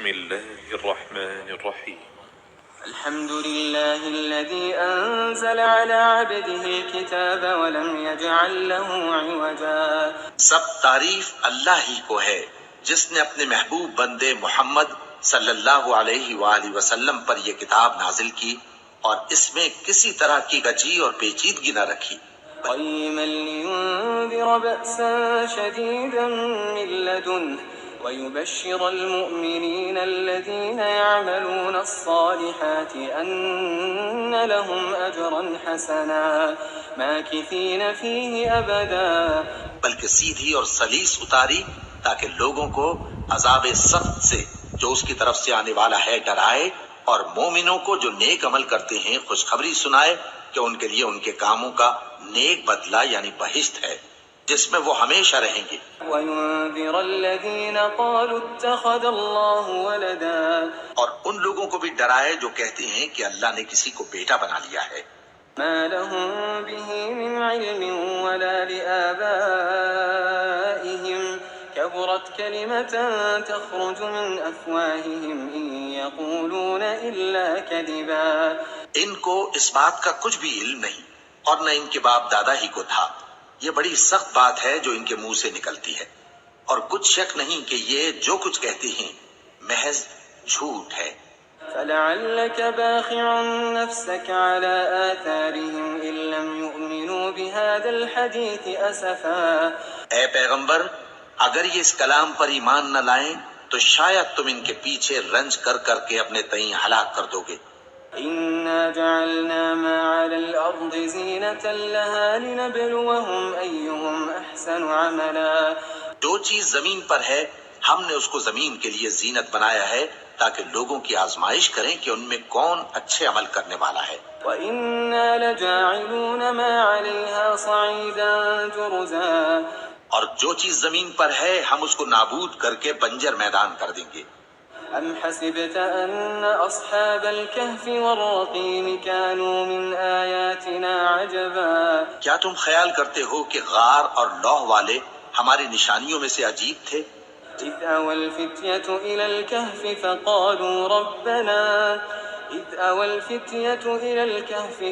بسم الله الرحمن الرحيم. الحمد لله الذي أنزل على عبده الكتاب ولم يجعل له عوجا. سب تعریف اللہ ہی کو ہے جس نے اپنے محبوب بندے محمد صلی اللہ علیہ وآلہ وسلم پر یہ کتاب نازل کی اور اس میں کسی طرح کی گچی اور پیچیدگی نہ رکھی، قيما لينذر بأسا شديدا من لدنه ويبشر المؤمنين الذين يعملون الصالحات أن لهم أجرا حسنا ماكثين فيه أبدا. بلکہ سیدھی اور سلیس اتاری تاکہ لوگوں کو عذاب سخت سے جو اس کی طرف سے آنے والا ہے ڈرائے، اور مومنوں کو جو نیک عمل کرتے ہیں خوشخبری سنائے کہ ان کے لیے ان کے کاموں کا نیک بدلہ یعنی بہشت ہے جس میں وہ ہمیشہ رہیں گے. وينذر الذين قالوا اتخذ الله ولدا. اور ان لوگوں کو بھی ڈرائے جو کہتے ہیں کہ اللہ نے کسی کو بیٹا بنا لیا ہے. ما لهم به من علم ولا لآبائهم كبرت كلمة تخرج من أفواههم إن يقولون إلا كذبا. ان کو اس بات کا کچھ بھی علم نہیں اور نہ ان کے باپ دادا ہی کو تھا. یہ بڑی سخت بات ہے جو ان کے منہ سے نکلتی ہے، اور کچھ شک نہیں کہ یہ جو کچھ کہتے ہیں محض جھوٹ ہے. فلعلك باخع نفسك على آثارهم إن لم يؤمنوا بهذا الحديث أسفا. اے پیغمبر، اگر یہ اس کلام پر ایمان نہ لائیں تو شاید تم ان کے پیچھے رنج کر کر کے اپنے تئیں ہلاک کر دو گے. إنا جعلنا ما على الأرض زينة لها لنبلوهم أيهم أحسن عملا. جو چیز زمین پر ہے ہم نے اس کو زمین کے لیے زینت بنایا ہے تاکہ لوگوں کی آزمائش کریں کہ ان میں کون اچھے عمل کرنے والا ہے. وَإِنَّا لَجَاعِلُونَ مَا عَلَيْهَا صَعِيدًا جُرُزًا. اور جو چیز زمین پر ہے ہم اس کو نابود کر کے بنجر میدان کر دیں گے. أَمْ حَسِبْتَ أَنَّ أَصْحَابَ الْكَهْفِ وَالرَّقِيمِ كَانُوا مِنْ آيَاتِنَا عَجَبًا. کیا تم خیال کرتے ہو کہ غار اور لوح والے ہماری نشانیوں میں سے عجیب تھے؟ إِذْ أَوَى الْفِتْيَةُ إِلَى الْكَهْفِ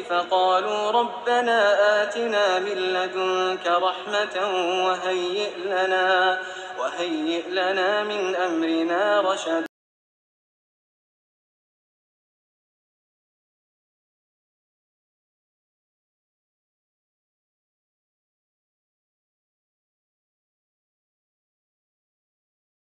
فَقَالُوا رَبَّنَا آتِنَا مِن لَّدُنكَ رَحْمَةً وَهَيِّئْ لَنَا مِنْ أَمْرِنَا رَشَدًا.